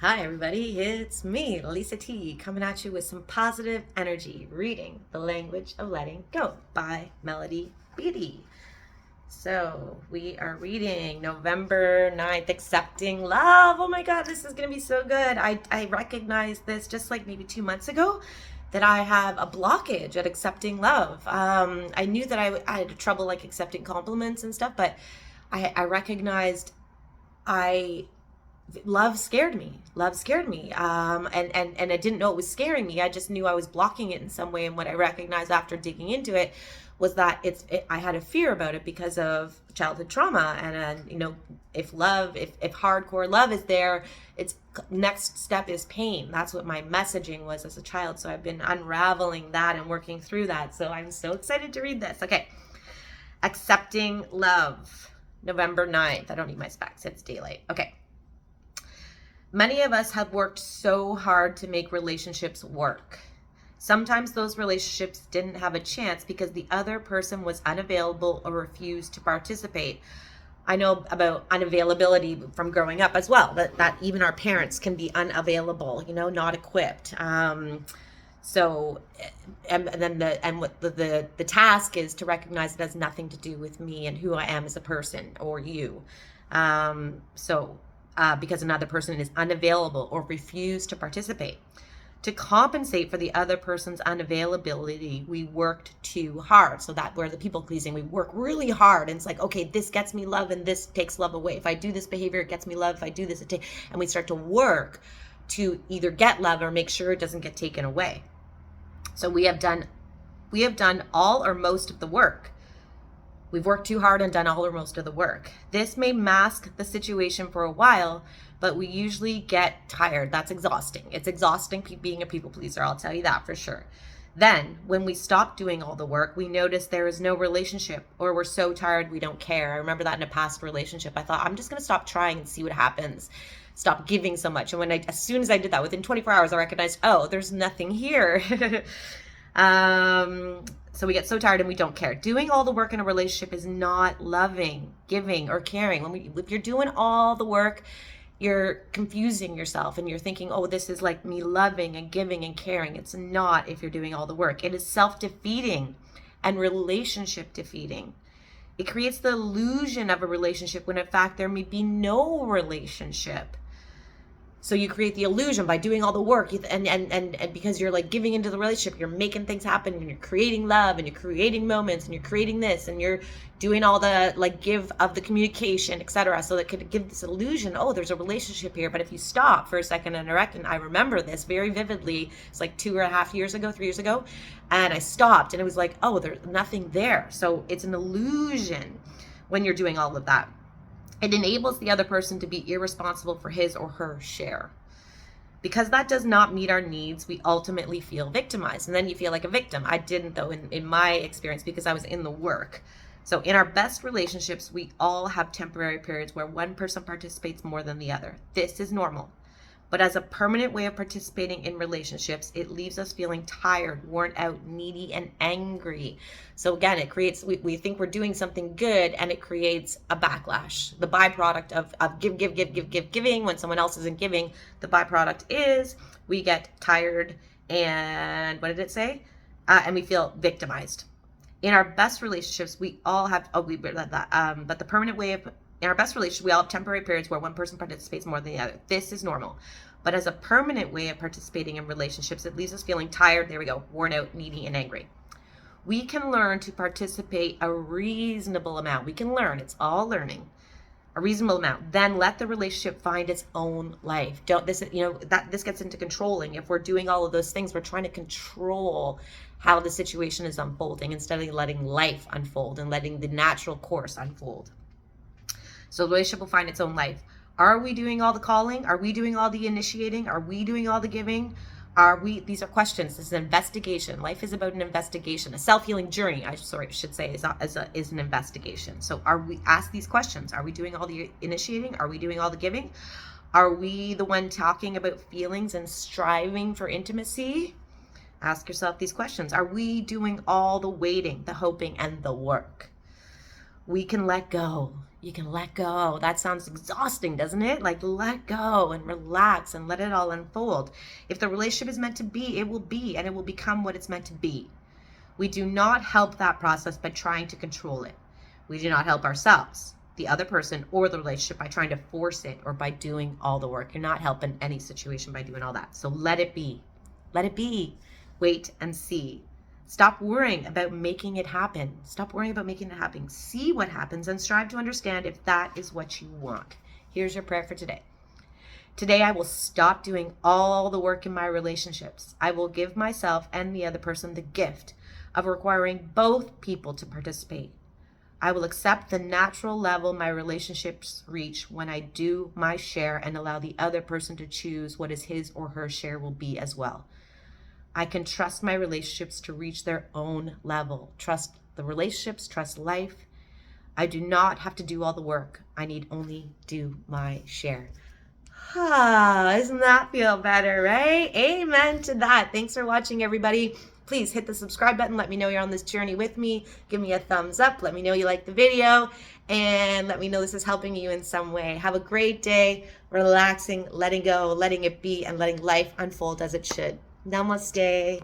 Hi everybody, it's me, LisaT, coming at you with some positive energy, reading The Language of Letting Go by Melody Beattie. So we are reading November 9th, Accepting Love. Oh my God, this is going to be so good. I recognized this just like maybe 2 months ago that I have a blockage at accepting love. I knew that I had trouble like accepting compliments and stuff, but I recognized I love scared me. And I didn't know it was scaring me. I just knew I was blocking it in some way. And what I recognized after digging into it was that I had a fear about it because of childhood trauma. And if hardcore love is there, its next step is pain. That's what my messaging was as a child. So I've been unraveling that and working through that. So I'm so excited to read this. Okay. Accepting Love, November 9th. I don't need my specs. It's daylight. Okay. Many of us have worked so hard to make relationships work. Sometimes those relationships didn't have a chance because the other person was unavailable or refused to participate. I know about unavailability from growing up as well, that even our parents can be unavailable, not equipped. So, and then the task is to recognize it has nothing to do with me and who I am as a person or you. Because another person is unavailable or refused to participate. To compensate for the other person's unavailability, we worked too hard. So that where the people pleasing, we work really hard. And it's like, okay, this gets me love and this takes love away. If I do this behavior, it gets me love. If I do this, and we start to work to either get love or make sure it doesn't get taken away. So we have done all or most of the work. We've worked too hard and done all or most of the work. This may mask the situation for a while, but we usually get tired. That's exhausting. It's exhausting being a people pleaser. I'll tell you that for sure. Then when we stop doing all the work, we notice there is no relationship or we're so tired we don't care. I remember that in a past relationship. I thought, I'm just going to stop trying and see what happens. Stop giving so much. And as soon as I did that, within 24 hours, I recognized, oh, there's nothing here. So we get so tired and we don't care. Doing all the work in a relationship is not loving, giving, or caring. If you're doing all the work, you're confusing yourself and you're thinking, oh, this is like me loving and giving and caring. It's not if you're doing all the work. It is self-defeating and relationship defeating. It creates the illusion of a relationship when in fact there may be no relationship. So you create the illusion by doing all the work and because you're like giving into the relationship, you're making things happen and you're creating love and you're creating moments and you're creating this and you're doing all the like give of the communication, etc. So that could give this illusion, oh, there's a relationship here. But if you stop for a second and I remember this very vividly. It's like 3 years ago, and I stopped and it was like, oh, there's nothing there. So it's an illusion when you're doing all of that. It enables the other person to be irresponsible for his or her share. Because that does not meet our needs, we ultimately feel victimized. And then you feel like a victim. I didn't, though, in my experience, because I was in the work. So in our best relationships, we all have temporary periods where one person participates more than the other. This is normal. But as a permanent way of participating in relationships, it leaves us feeling tired, worn out, needy, and angry. So again, it creates, we think we're doing something good and it creates a backlash. The byproduct of giving when someone else isn't giving, the byproduct is we get tired and what did it say? And we feel victimized. In our best relationships, we all have, but the permanent way of, in our best relationship, we all have temporary periods where one person participates more than the other. This is normal. But as a permanent way of participating in relationships, it leaves us feeling tired, there we go, worn out, needy, and angry. We can learn to participate a reasonable amount. We can learn, it's all learning, a reasonable amount. Then let the relationship find its own life. This gets into controlling. If we're doing all of those things, we're trying to control how the situation is unfolding instead of letting life unfold and letting the natural course unfold. So the relationship will find its own life. Are we doing all the calling? Are we doing all the initiating? Are we doing all the giving? These are questions. This is an investigation. Life is about an investigation. A self-healing journey, I should say, is an investigation. So ask these questions. Are we doing all the initiating? Are we doing all the giving? Are we the one talking about feelings and striving for intimacy? Ask yourself these questions. Are we doing all the waiting, the hoping, and the work? we can let go. You can let go. That sounds exhausting, doesn't it? Like, let go and relax and let it all unfold. If the relationship is meant to be, it will be, and it will become what it's meant to be. We do not help that process by trying to control it. We do not help ourselves, the other person, or the relationship by trying to force it or by doing all the work. You're not helping any situation by doing all that. So let it be. Let it be. Wait and see. Stop worrying about making it happen. Stop worrying about making it happen. See what happens and strive to understand if that is what you want. Here's your prayer for today. Today, I will stop doing all the work in my relationships. I will give myself and the other person the gift of requiring both people to participate. I will accept the natural level my relationships reach when I do my share and allow the other person to choose what is his or her share will be as well. I can trust my relationships to reach their own level. Trust the relationships, trust life. I do not have to do all the work. I need only do my share. Doesn't that feel better, right? Amen to that. Thanks for watching, everybody. Please hit the subscribe button. Let me know you're on this journey with me. Give me a thumbs up. Let me know you like the video. And let me know this is helping you in some way. Have a great day. Relaxing, letting go, letting it be, and letting life unfold as it should. Namaste.